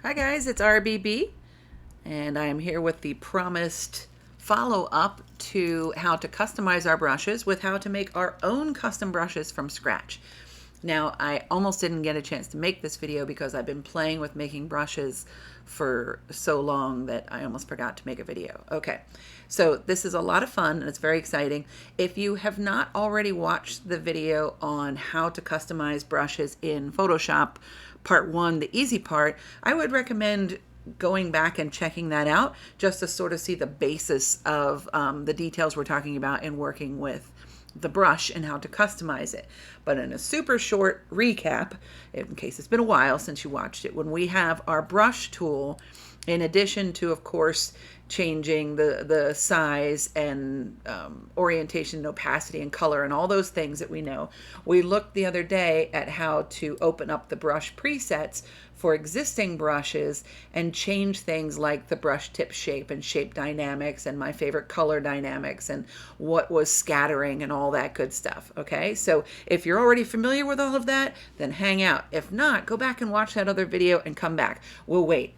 Hi guys, it's RBB, and I am here with the promised follow-up to how to customize our brushes with how to make our own custom brushes from scratch. Now, I almost didn't get a chance to make this video because I've been playing with making brushes for so long that I almost forgot to make a video. Okay, so this is a lot of fun and it's very exciting. If you have not already watched the video on how to customize brushes in Photoshop, part one, the easy part, I would recommend going back and checking that out just to sort of see the basis of the details we're talking about in working with the brush and how to customize it. But in a super short recap, in case it's been a while since you watched it, when we have our brush tool, in addition to, of course, changing the size and orientation and opacity and color and all those things that we know, we looked the other day at how to open up the brush presets for existing brushes and change things like the brush tip shape and shape dynamics and my favorite color dynamics and what was scattering and all that good stuff. Okay, so if you're already familiar with all of that, then hang out. If not, go back and watch that other video and come back. We'll wait.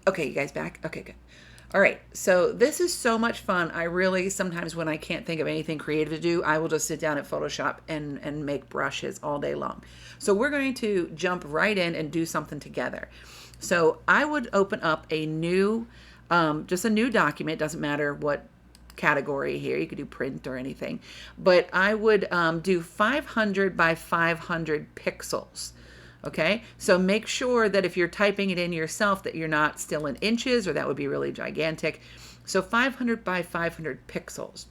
Okay, you guys back? Okay, good. All right, so this is so much fun. I really, sometimes when I can't think of anything creative to do, I will just sit down at Photoshop and make brushes all day long. So we're going to jump right in and do something together. So I would open up a new, just a new document, doesn't matter what category here, you could do print or anything, but I would do 500 by 500 pixels. Okay, so make sure that if you're typing it in yourself that you're not still in inches, or that would be really gigantic. So 500 by 500 pixels.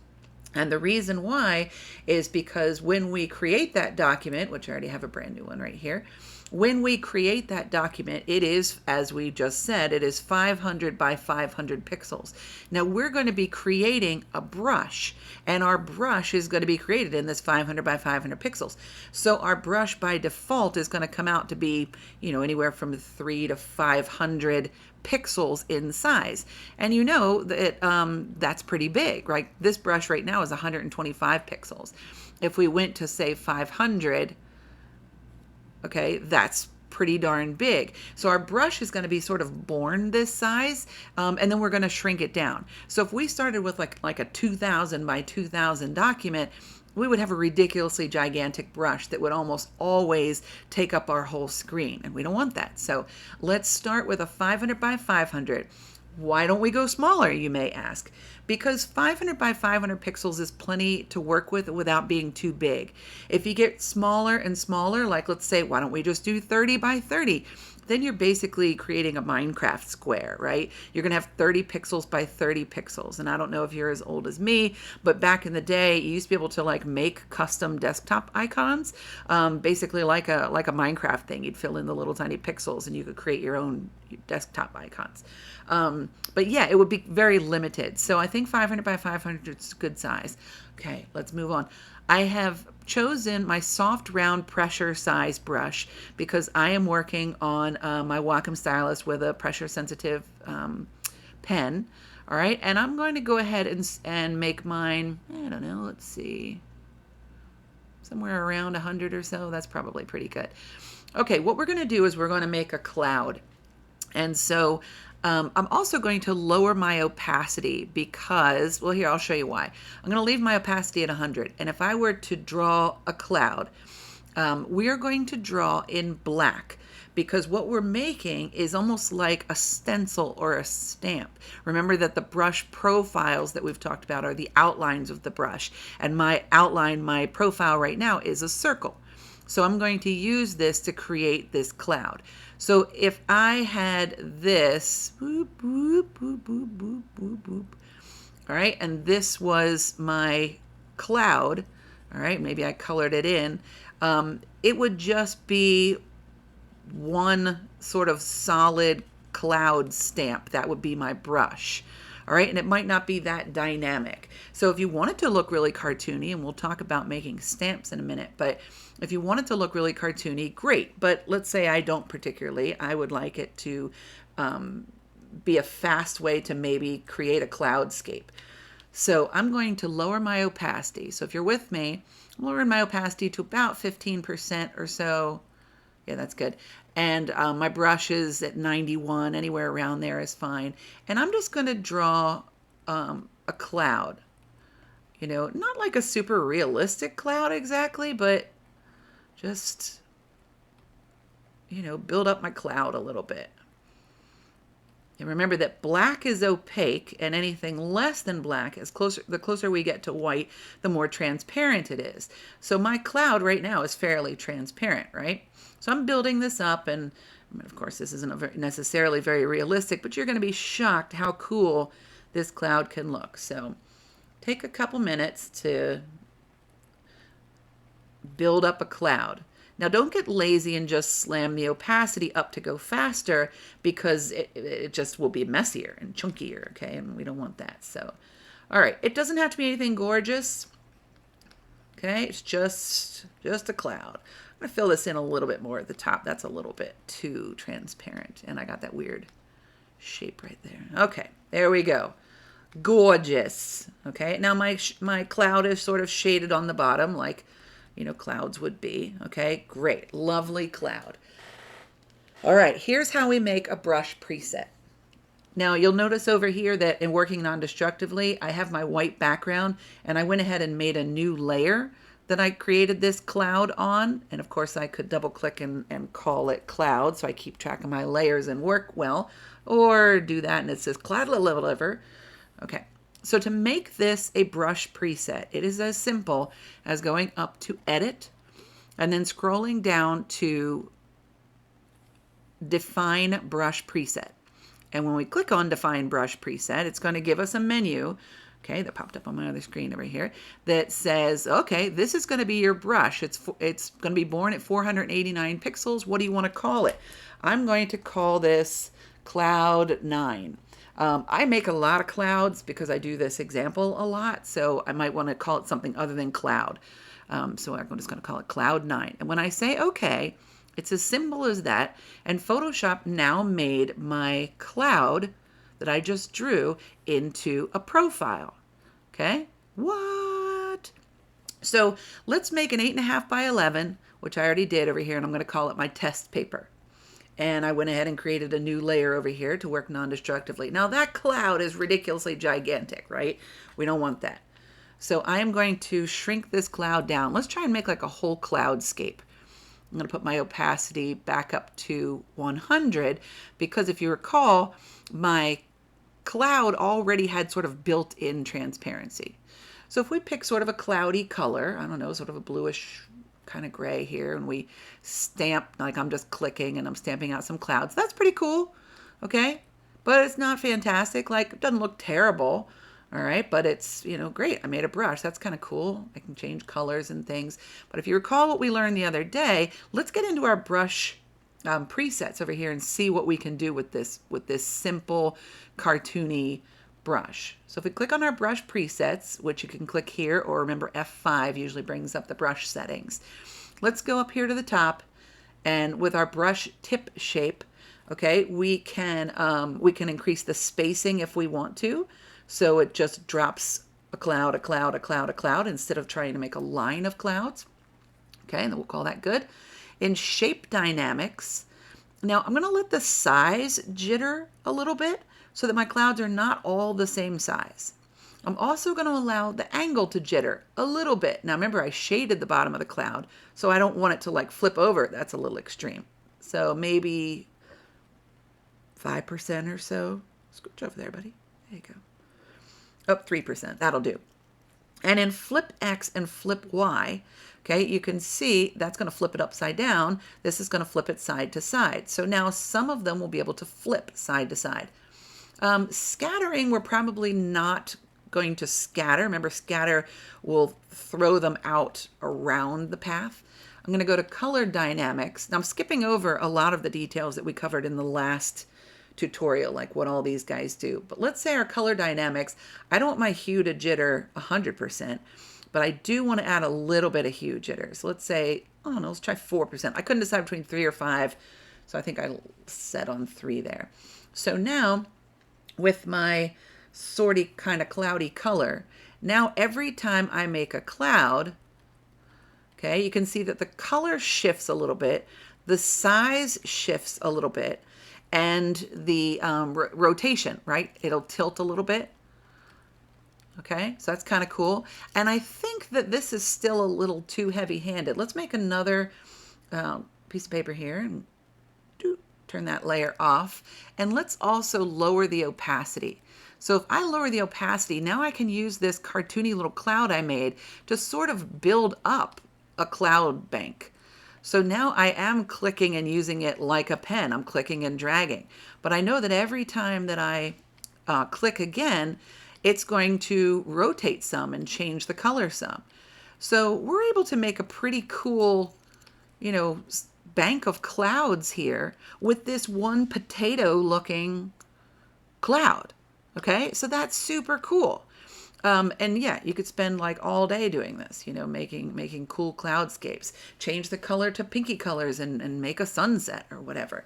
And the reason why is because when we create that document, which I already have a brand new one right here, when we create that document, it is, as we just said, it is 500 by 500 pixels. Now we're going to be creating a brush, and our brush is going to be created in this 500 by 500 pixels. So our brush by default is going to come out to be, anywhere from 300 to 500 pixels in size. And you know that that's pretty big, right? This brush right now is 125 pixels. If we went to say 500, okay, that's pretty darn big. So our brush is going to be sort of born this size, and then we're going to shrink it down. So if we started with like a 2000 by 2000 document, we would have a ridiculously gigantic brush that would almost always take up our whole screen, and we don't want that. So let's start with a 500 by 500. Why don't we go smaller, you may ask? Because 500 by 500 pixels is plenty to work with without being too big. If you get smaller and smaller, like let's say, why don't we just do 30 by 30? Then you're basically creating a Minecraft square, right? You're going to have 30 pixels by 30 pixels. And I don't know if you're as old as me, but back in the day, you used to be able to make custom desktop icons, basically like a Minecraft thing. You'd fill in the little tiny pixels and you could create your own desktop icons. But yeah, it would be very limited. So I think 500 by 500 is a good size. Okay, let's move on. I have chosen my soft round pressure size brush because I am working on my Wacom stylus with a pressure sensitive pen. All right, and I'm going to go ahead and make mine, I don't know, let's see, somewhere around 100 or so. That's probably pretty good. Okay, what we're going to do is we're going to make a cloud. And so I'm also going to lower my opacity because, well, here, I'll show you why. I'm going to leave my opacity at 100. And if I were to draw a cloud, we are going to draw in black because what we're making is almost like a stencil or a stamp. Remember that the brush profiles that we've talked about are the outlines of the brush. And my outline, my profile right now is a circle. So I'm going to use this to create this cloud. So if I had this, boop, boop, boop, boop, boop, boop, boop, all right, and this was my cloud, all right, maybe I colored it in, it would just be one sort of solid cloud stamp. That would be my brush. All right, and it might not be that dynamic. So if you want it to look really cartoony, and we'll talk about making stamps in a minute, but if you want it to look really cartoony, great. But let's say I don't particularly. I would like it to be a fast way to maybe create a cloudscape. So I'm going to lower my opacity. So if you're with me, I'm lowering my opacity to about 15% or so. Yeah, that's good. And my brush is at 91, anywhere around there is fine. And I'm just going to draw a cloud. You know, not like a super realistic cloud exactly, but just, you know, build up my cloud a little bit. And remember that black is opaque, and anything less than black, the closer we get to white, the more transparent it is. So my cloud right now is fairly transparent, right? So I'm building this up, and of course this isn't necessarily very realistic, but you're going to be shocked how cool this cloud can look. So take a couple minutes to build up a cloud. Now don't get lazy and just slam the opacity up to go faster, because it just will be messier and chunkier, okay? And we don't want that. So, all right, it doesn't have to be anything gorgeous, okay? It's just a cloud. I'm gonna fill this in a little bit more at the top. That's a little bit too transparent, and I got that weird shape right there. Okay, there we go. Gorgeous. Okay, now my cloud is sort of shaded on the bottom, like, you know, clouds would be. Okay, great. Lovely cloud. All right, here's how we make a brush preset. Now, you'll notice over here that in working non-destructively, I have my white background, and I went ahead and made a new layer that I created this cloud on. And of course, I could double click and call it cloud, so I keep track of my layers and work well, or do that and it says cloud level. Okay. So to make this a brush preset, it is as simple as going up to Edit and then scrolling down to Define Brush Preset. And when we click on Define Brush Preset, it's going to give us a menu, okay, that popped up on my other screen over here, that says, okay, this is going to be your brush. It's going to be born at 489 pixels. What do you want to call it? I'm going to call this Cloud 9. I make a lot of clouds because I do this example a lot, so I might want to call it something other than cloud. So I'm just going to call it Cloud 9. And when I say OK, it's as simple as that. And Photoshop now made my cloud that I just drew into a profile. Okay? What? So let's make an 8.5 by 11, which I already did over here, and I'm going to call it my test paper. And I went ahead and created a new layer over here to work non-destructively. Now that cloud is ridiculously gigantic, right? We don't want that. So I am going to shrink this cloud down. Let's try and make like a whole cloudscape. I'm going to put my opacity back up to 100 because if you recall, my cloud already had sort of built-in transparency. So if we pick sort of a cloudy color, I don't know, sort of a bluish kind of gray here, and we stamp, like I'm just clicking and I'm stamping out some clouds. That's pretty cool, okay? But it's not fantastic. Like, it doesn't look terrible, all right? But it's, you know, great. I made a brush. That's kind of cool. I can change colors and things. But if you recall what we learned the other day, let's get into our brush presets over here and see what we can do with this simple, cartoony brush. So if we click on our brush presets, which you can click here, or remember F5 usually brings up the brush settings. Let's go up here to the top, and with our brush tip shape, okay, we can increase the spacing if we want to. So it just drops a cloud, a cloud, a cloud, a cloud, instead of trying to make a line of clouds. Okay, and then we'll call that good. In shape dynamics, now I'm going to let the size jitter a little bit so that my clouds are not all the same size. I'm also going to allow the angle to jitter a little bit. Now remember, I shaded the bottom of the cloud, so I don't want it to like flip over. That's a little extreme. So maybe 5% or so. Scooch over there, buddy. There you go. Oh, 3%. That'll do. And in flip X and flip Y, okay, you can see that's going to flip it upside down. This is going to flip it side to side. So now some of them will be able to flip side to side. Scattering, we're probably not going to scatter. Remember, scatter will throw them out around the path. I'm going to go to color dynamics. Now I'm skipping over a lot of the details that we covered in the last tutorial, like what all these guys do. But let's say our color dynamics, I don't want my hue to jitter 100%, but I do want to add a little bit of hue jitter. So let's say, I don't know, let's try 4%. I couldn't decide between 3 or 5, so I think I set on 3 there. So now, with my sorty kind of cloudy color, now every time I make a cloud, okay, you can see that the color shifts a little bit. the size shifts a little bit, and the rotation, right? It'll tilt a little bit. Okay, so that's kind of cool. And I think that this is still a little too heavy-handed. Let's make another piece of paper here and turn that layer off. And let's also lower the opacity. So if I lower the opacity, now I can use this cartoony little cloud I made to sort of build up a cloud bank. So now I am clicking and using it like a pen. I'm clicking and dragging. But I know that every time that I click again, it's going to rotate some and change the color some. So we're able to make a pretty cool, bank of clouds here with this one potato looking cloud. Okay, so that's super cool. And yeah, you could spend like all day doing this, making cool cloudscapes. Change the color to pinky colors and make a sunset or whatever.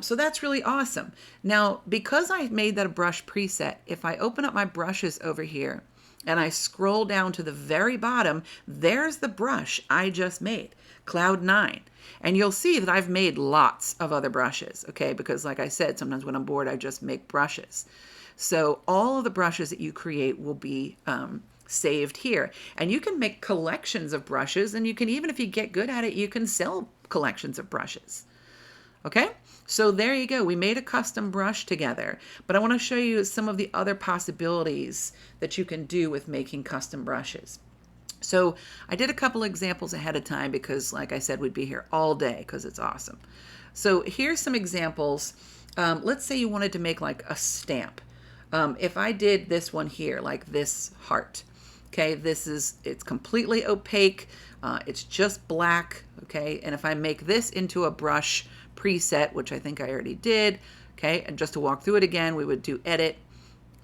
So that's really awesome. Now, because I made that a brush preset, if I open up my brushes over here and I scroll down to the very bottom, there's the brush I just made, Cloud 9. And you'll see that I've made lots of other brushes, okay? Because like I said, sometimes when I'm bored, I just make brushes. So all of the brushes that you create will be saved here. And you can make collections of brushes, and you can, even if you get good at it, you can sell collections of brushes. Okay, so there you go. We made a custom brush together, but I want to show you some of the other possibilities that you can do with making custom brushes. So I did a couple examples ahead of time because, like I said, we'd be here all day because it's awesome. So here's some examples. Let's say you wanted to make like a stamp. If I did this one here, like this heart, okay, it's completely opaque. It's just black, okay? And if I make this into a brush preset, which I think I already did, okay, and just to walk through it again, we would do Edit,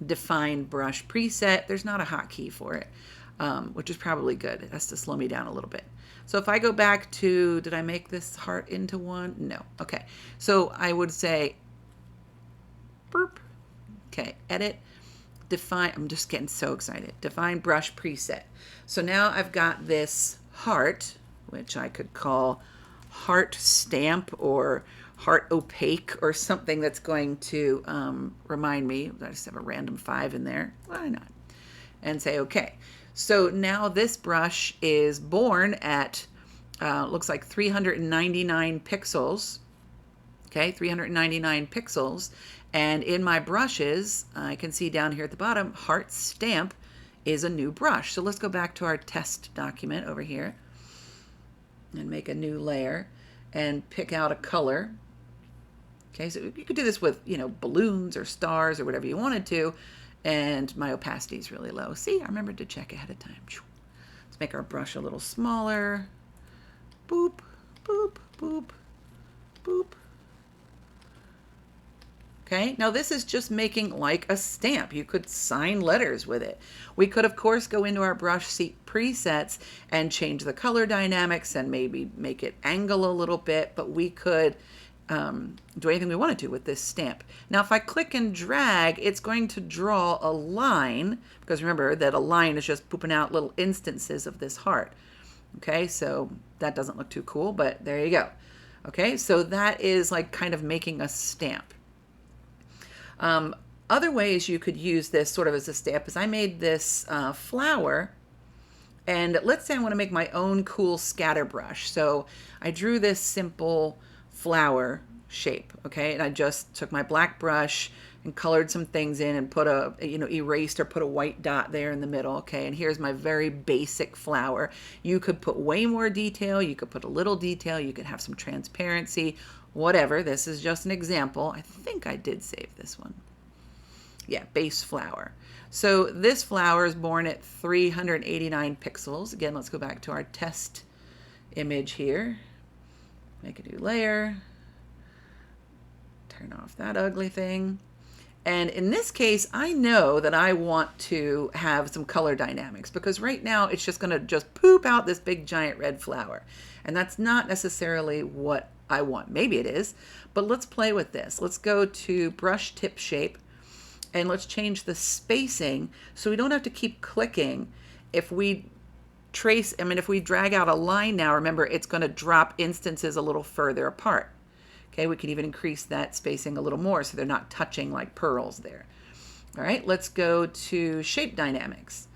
Define Brush Preset. There's not a hotkey for it, which is probably good. It has to slow me down a little bit. So if I go back to, did I make this heart into one? No. Okay. So I would say, burp. Okay, Edit, Define. I'm just getting so excited. Define Brush Preset. So now I've got this heart, which I could call Heart Stamp or Heart Opaque or something that's going to remind me. I just have a random 5 in there. Why not? And say, okay. So now this brush is born at, looks like 399 pixels. Okay, 399 pixels. And in my brushes, I can see down here at the bottom, Heart Stamp is a new brush. So let's go back to our test document over here and make a new layer and pick out a color. Okay, so you could do this with, balloons or stars or whatever you wanted to. And my opacity is really low. See, I remembered to check ahead of time. Let's make our brush a little smaller. Boop, boop, boop, boop. Okay, now this is just making like a stamp. You could sign letters with it. We could, of course, go into our brush presets and change the color dynamics and maybe make it angle a little bit, but we could do anything we wanted to with this stamp. Now, if I click and drag, it's going to draw a line, because remember that a line is just pooping out little instances of this heart. Okay, so that doesn't look too cool, but there you go. Okay, so that is like kind of making a stamp. Other ways you could use this sort of as a stamp is I made this flower, and let's say I want to make my own cool scatter brush. So I drew this simple flower shape, okay, and I just took my black brush and colored some things in and put erased or put a white dot there in the middle, okay, and here's my very basic flower. You could put way more detail, you could put a little detail, you could have some transparency, whatever. This is just an example. I think I did save this one. Yeah, base flower. So this flower is born at 389 pixels. Again, let's go back to our test image here. Make a new layer. Turn off that ugly thing. And in this case, I know that I want to have some color dynamics because right now it's just going to just poop out this big giant red flower. And that's not necessarily what I want. Maybe it is, but let's play with this. Let's go to brush tip shape and let's change the spacing so we don't have to keep clicking. If we trace, I mean, if we drag out a line now, remember, it's going to drop instances a little further apart. Okay, we can even increase that spacing a little more so they're not touching like pearls there. All right, let's go to shape dynamics.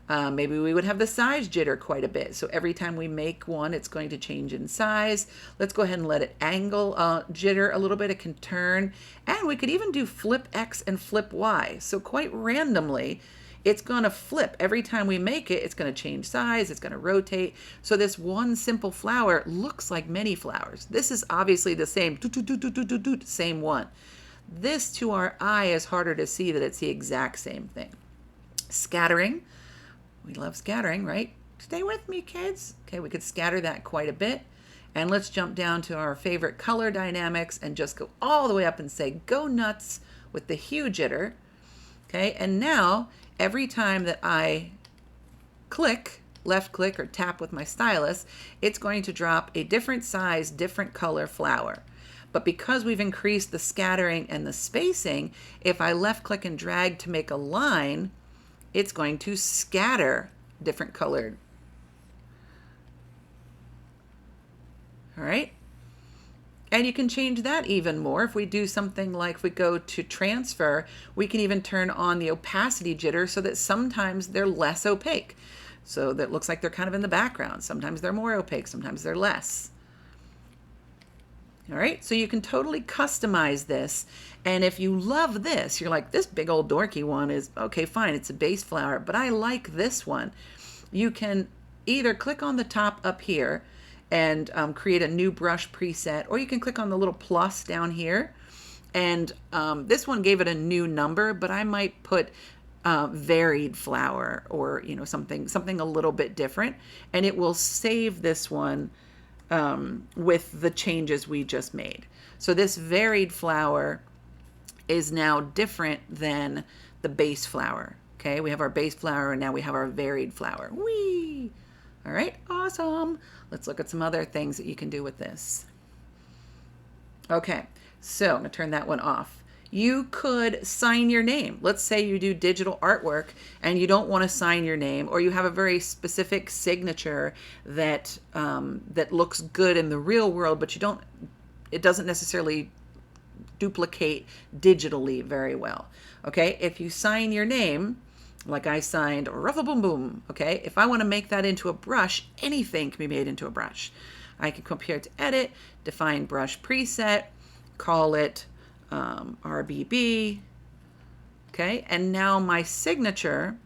Maybe we would have the size jitter quite a bit. So every time we make one, it's going to change in size. Let's go ahead and let it angle jitter a little bit. It can turn. And we could even do flip X and flip Y. So quite randomly, it's going to flip. Every time we make it, it's going to change size. It's going to rotate. So this one simple flower looks like many flowers. This is obviously the same, same one. This to our eye is harder to see that it's the exact same thing. Scattering. We love scattering, right? Stay with me, kids. Okay, we could scatter that quite a bit. And let's jump down to our favorite color dynamics and just go all the way up and say, go nuts with the hue jitter. Okay, and now every time that I click, left click or tap with my stylus, it's going to drop a different size, different color flower. But because we've increased the scattering and the spacing, if I left click and drag to make a line, it's going to scatter different colored. All right. And you can change that even more. If we do something like, if we go to transfer, we can even turn on the opacity jitter so that sometimes they're less opaque. So that looks like they're kind of in the background. Sometimes they're more opaque, sometimes they're less. All right, so you can totally customize this. And if you love this, you're like, this big old dorky one is, okay, fine, it's a base flower, but I like this one. You can either click on the top up here and create a new brush preset, or you can click on the little plus down here. And this one gave it a new number, but I might put varied flower or something a little bit different, and it will save this one with the changes we just made. So this varied flower is now different than the base flower. Okay, we have our base flower and now we have our varied flower. Whee! All right, awesome. Let's look at some other things that you can do with this. Okay, so I'm gonna turn that one off. You could sign your name. Let's say you do digital artwork and you don't want to sign your name, or you have a very specific signature that that looks good in the real world, but it doesn't necessarily duplicate digitally very well. Okay, if you sign your name, like I signed Ruffle Boom Boom, okay, if I want to make that into a brush, anything can be made into a brush. I can come here to edit, define brush preset, call it RBB, okay, and now my signature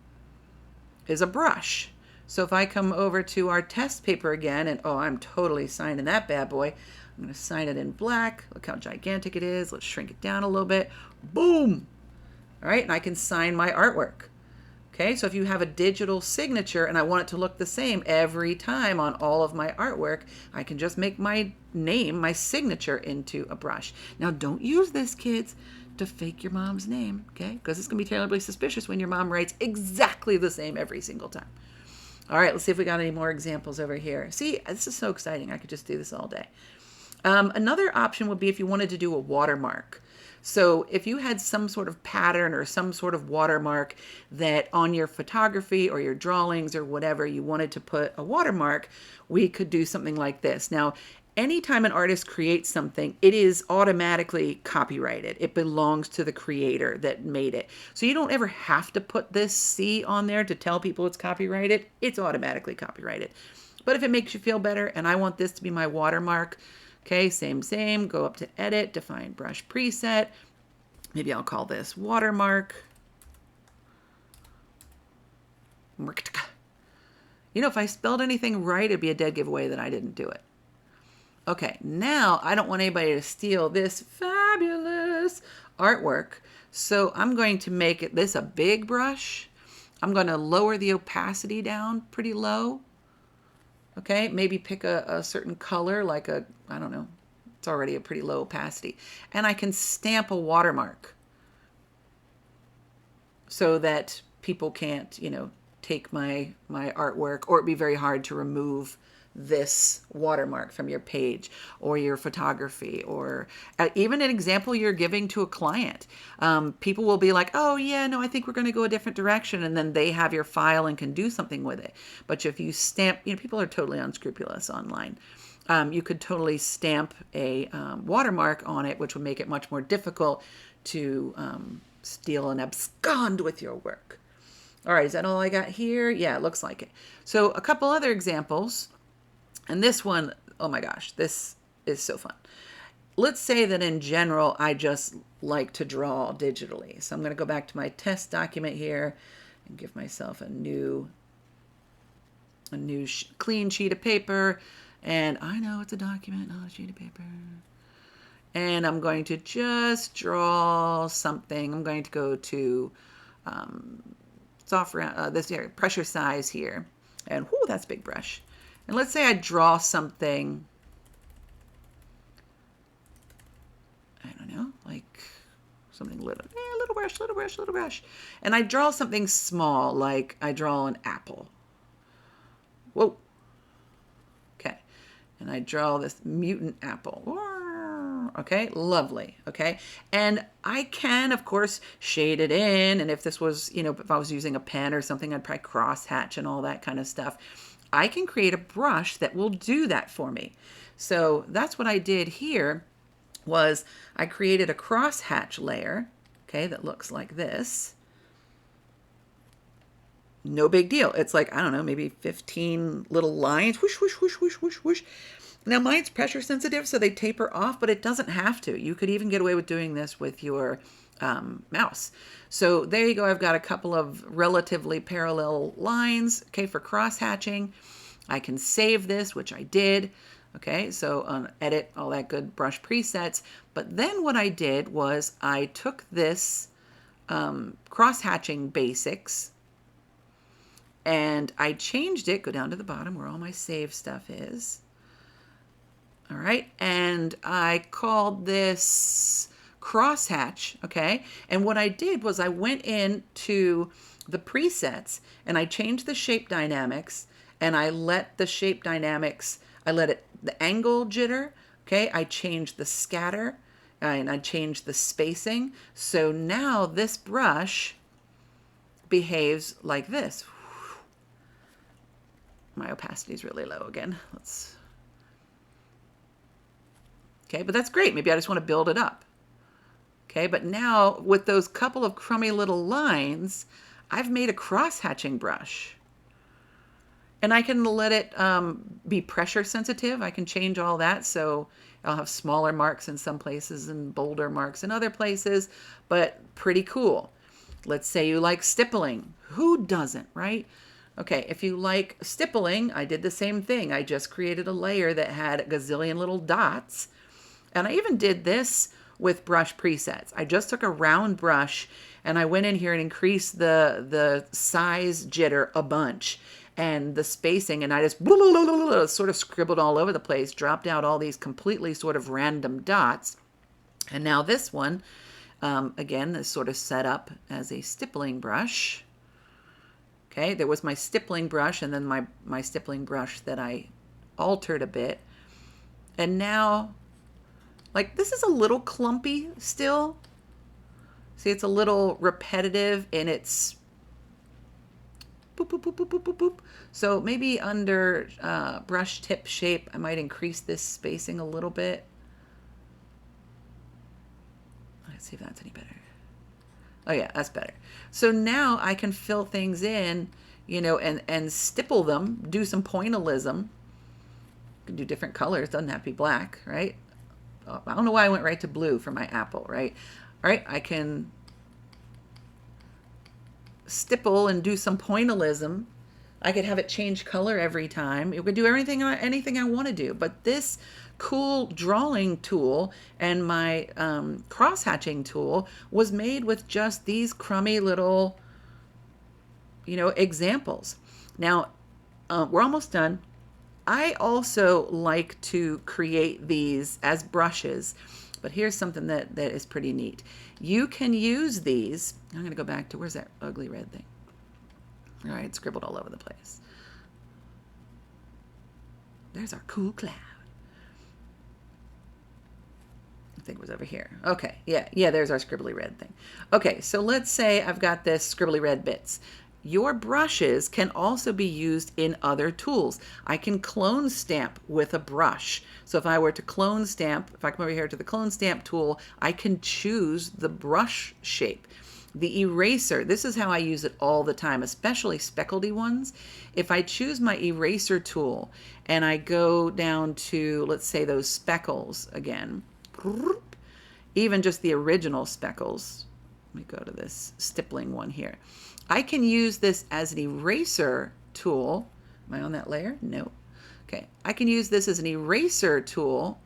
is a brush. So if I come over to our test paper again, and oh, I'm totally signing that bad boy. I'm going to sign it in black. Look how gigantic it is. Let's shrink it down a little bit. Boom! All right, and I can sign my artwork. Okay, so if you have a digital signature and I want it to look the same every time on all of my artwork, I can just make my name, my signature, into a brush. Now, don't use this, kids, to fake your mom's name, okay? Because it's going to be terribly suspicious when your mom writes exactly the same every single time. All right, let's see if we got any more examples over here. See, this is so exciting. I could just do this all day. Another option would be if you wanted to do a watermark. So if you had some sort of pattern or some sort of watermark that on your photography or your drawings or whatever you wanted to put a watermark, we could do something like this. Now, anytime an artist creates something, it is automatically copyrighted. It belongs to the creator that made it. So you don't ever have to put this C on there to tell people it's copyrighted. It's automatically copyrighted. But if it makes you feel better and I want this to be my watermark, okay, same, go up to edit, define brush preset. Maybe I'll call this watermark. You know, if I spelled anything right, it'd be a dead giveaway that I didn't do it. Okay, now I don't want anybody to steal this fabulous artwork. So I'm going to make this a big brush. I'm going to lower the opacity down pretty low. Okay, maybe pick a certain color, like I don't know, it's already a pretty low opacity. And I can stamp a watermark so that people can't, take my artwork, or it'd be very hard to remove this watermark from your page or your photography, or even an example you're giving to a client. People will be like, oh yeah, no, I think we're going to go a different direction. And then they have your file and can do something with it. But if you stamp, people are totally unscrupulous online. You could totally stamp a watermark on it, which would make it much more difficult to steal and abscond with your work. All right, is that all I got here? Yeah, it looks like it. So a couple other examples. And this one, oh my gosh, this is so fun. Let's say that in general, I just like to draw digitally. So I'm going to go back to my test document here and give myself a new clean sheet of paper. And I know it's a document, not a sheet of paper. And I'm going to just draw something. I'm going to go to this here, pressure size here. And whoo, that's a big brush. And let's say I draw something, I don't know, like something little brush. And I draw something small, like I draw an apple. Whoa. Okay. And I draw this mutant apple. Okay, lovely. Okay. And I can, of course, shade it in. And if this was, if I was using a pen or something, I'd probably cross hatch and all that kind of stuff. I can create a brush that will do that for me. So that's what I did here, was I created a crosshatch layer, okay, that looks like this. No big deal. It's like, I don't know, maybe 15 little lines, whoosh, whoosh, whoosh, whoosh, whoosh, whoosh. Now mine's pressure sensitive, so they taper off, but it doesn't have to. You could even get away with doing this with your mouse. So there you go. I've got a couple of relatively parallel lines, okay, for cross hatching. I can save this, which I did. Okay, so edit, all that good brush presets. But then what I did was I took this cross hatching basics and I changed it, go down to the bottom where all my save stuff is. All right, and I called this crosshatch, okay? And what I did was I went into the presets and I changed the shape dynamics, and I let the shape dynamics, I let it, the angle jitter, okay? I changed the scatter and I changed the spacing. So now this brush behaves like this. My opacity is really low again. Okay, but that's great. Maybe I just want to build it up. Okay, but now with those couple of crummy little lines, I've made a cross-hatching brush. And I can let it be pressure sensitive. I can change all that, so I'll have smaller marks in some places and bolder marks in other places, but pretty cool. Let's say you like stippling. Who doesn't, right? Okay, if you like stippling, I did the same thing. I just created a layer that had a gazillion little dots. And I even did this with brush presets. I just took a round brush and I went in here and increased the size jitter a bunch and the spacing, and I just sort of scribbled all over the place, dropped out all these completely sort of random dots. And now this one, again, is sort of set up as a stippling brush. Okay, there was my stippling brush and then my stippling brush that I altered a bit. And now, like, this is a little clumpy still. See, it's a little repetitive in its boop, boop, boop, boop, boop, boop, boop. So maybe under brush tip shape, I might increase this spacing a little bit. Let's see if that's any better. Oh yeah, that's better. So now I can fill things in, and stipple them, do some pointillism. You can do different colors, doesn't have to be black, right? Oh, I don't know why I went right to blue for my apple, right? All right, I can stipple and do some pointillism. I could have it change color every time. You could do anything I want to do. But this cool drawing tool and my cross-hatching tool was made with just these crummy little, examples. Now, we're almost done. I also like to create these as brushes, but here's something that is pretty neat. You can use these. I'm going to go back to, where's that ugly red thing? All right, it's scribbled all over the place. There's our cool cloud. I think it was over here. Okay, yeah, there's our scribbly red thing. Okay, so let's say I've got this scribbly red bits. Your brushes can also be used in other tools. I can clone stamp with a brush. So if I were to clone stamp, if I come over here to the clone stamp tool, I can choose the brush shape. The eraser, this is how I use it all the time, especially speckledy ones. If I choose my eraser tool and I go down to, let's say, those speckles again, even just the original speckles, let me go to this stippling one here. I can use this as an eraser tool. Am I on that layer? No. Okay, I can use this as an eraser tool,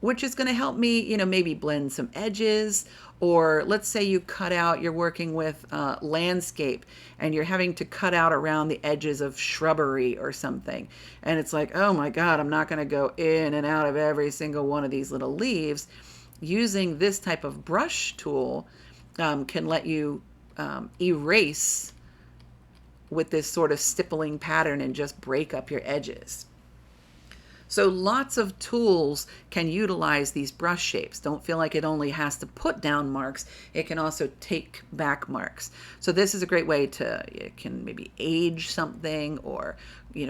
which is going to help me, maybe blend some edges. Or let's say you cut out, you're working with landscape and you're having to cut out around the edges of shrubbery or something. And it's like, oh my God, I'm not going to go in and out of every single one of these little leaves. Using this type of brush tool can let you erase with this sort of stippling pattern and just break up your edges. So lots of tools can utilize these brush shapes. Don't feel like it only has to put down marks. It can also take back marks. So this is a great way to, it can maybe age something or,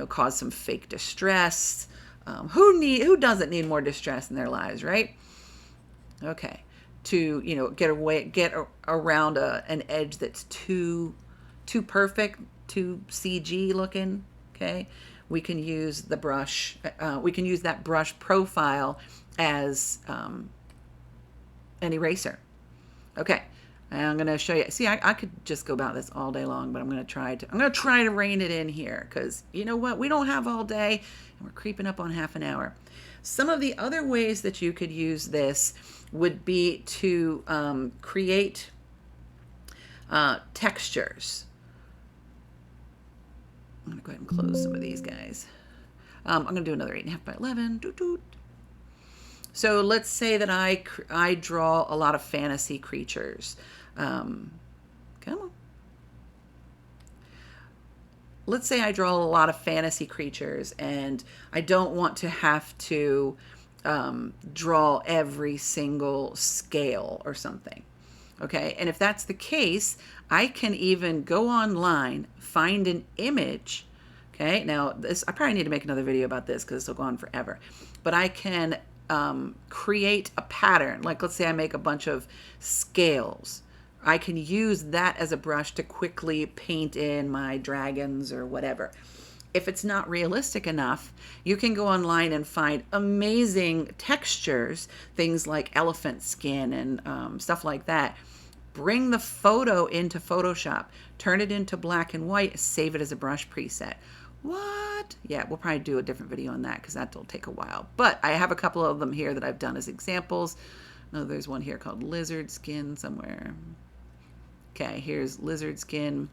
cause some fake distress. Who doesn't need more distress in their lives, right? Okay. To, get around an edge that's too perfect, too CG looking, okay? We can use the brush, we can use that brush profile as an eraser. Okay, and I'm going to show you. See, I could just go about this all day long, but I'm going to try to rein it in here because you know what? We don't have all day, and we're creeping up on half an hour. Some of the other ways that you could use this would be to create textures. I'm going to go ahead and close some of these guys. I'm going to do another 8.5 by 11. Doot, doot. So let's say that I draw a lot of fantasy creatures. Come on. Let's say I draw a lot of fantasy creatures and I don't want to have to draw every single scale or something. Okay, and if that's the case, I can even go online, find an image. Okay, now I probably need to make another video about this because this will go on forever. But I can create a pattern. Like let's say I make a bunch of scales. I can use that as a brush to quickly paint in my dragons or whatever. If it's not realistic enough, you can go online and find amazing textures, things like elephant skin and stuff like that. Bring the photo into Photoshop, turn it into black and white, save it as a brush preset. What? Yeah, we'll probably do a different video on that because that'll take a while. But I have a couple of them here that I've done as examples. Oh, there's one here called lizard skin somewhere. Okay, here's lizard skin.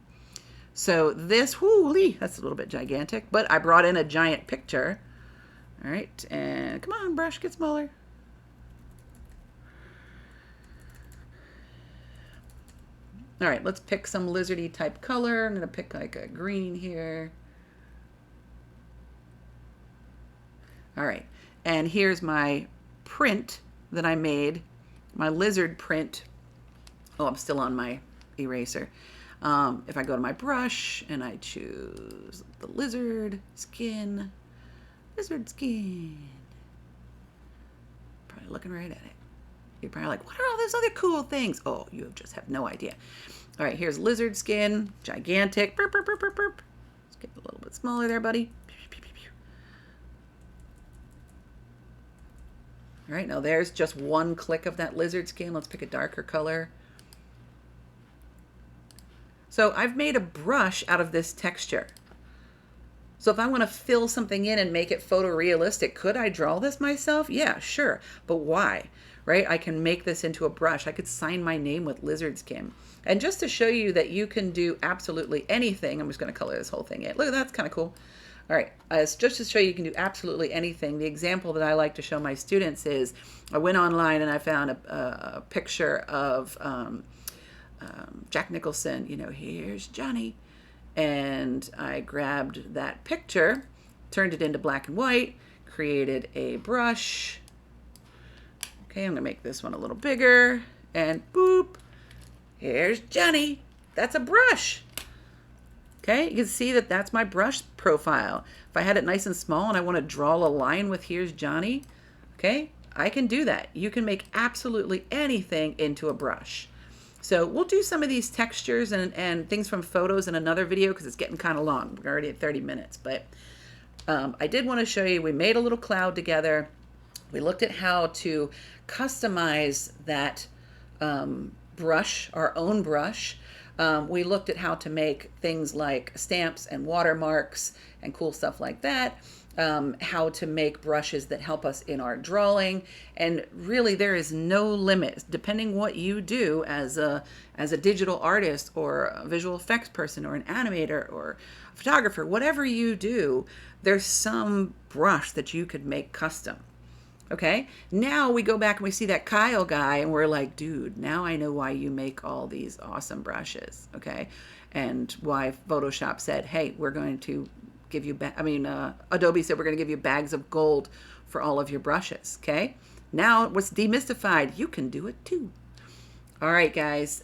So this, whoo-lee, that's a little bit gigantic, but I brought in a giant picture. All right, and come on, brush, get smaller. All right, let's pick some lizardy type color. I'm gonna pick like a green here. All right, and here's my print that I made, my lizard print. Oh, I'm still on my eraser. If I go to my brush and I choose the lizard skin, probably looking right at it. You're probably like, what are all those other cool things? Oh, you just have no idea. All right, here's lizard skin, gigantic. Burp, burp, burp, burp, burp. Let's get a little bit smaller there, buddy. All right, now there's just one click of that lizard skin. Let's pick a darker color. So I've made a brush out of this texture. So if I want to fill something in and make it photorealistic, could I draw this myself? Yeah, sure. But why? Right? I can make this into a brush. I could sign my name with lizard skin. And just to show you that you can do absolutely anything, I'm just going to color this whole thing in. Look, that's kind of cool. All right, just to show you can do absolutely anything, the example that I like to show my students is I went online and I found a picture of Jack Nicholson, here's Johnny. And I grabbed that picture turned it into black and white, created a brush. Okay, I'm gonna make this one a little bigger, and boop, here's Johnny. That's a brush. Okay, you can see that that's my brush profile. If I had it nice and small and I want to draw a line with here's Johnny, okay, I can do that. You can make absolutely anything into a brush. So we'll do some of these textures and things from photos in another video because it's getting kind of long. We're already at 30 minutes, but I did want to show you, we made a little cloud together. We looked at how to customize that brush, our own brush. We looked at how to make things like stamps and watermarks and cool stuff like that. How to make brushes that help us in our drawing. And really there is no limit, depending what you do as a digital artist or a visual effects person or an animator or a photographer, whatever you do, there's some brush that you could make custom. Okay, now we go back and we see that Kyle guy and we're like, dude, now I know why you make all these awesome brushes, okay? And why Photoshop said, hey, we're going to give you, Adobe said we're going to give you bags of gold for all of your brushes, okay? Now what's demystified, you can do it too. All right, guys,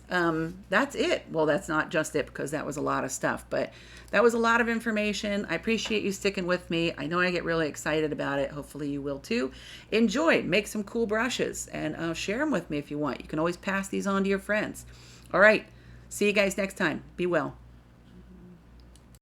that's it. Well, that's not just it because that was a lot of stuff, but that was a lot of information. I appreciate you sticking with me. I know I get really excited about it. Hopefully you will too. Enjoy, make some cool brushes, and share them with me if you want. You can always pass these on to your friends. All right, see you guys next time. Be well.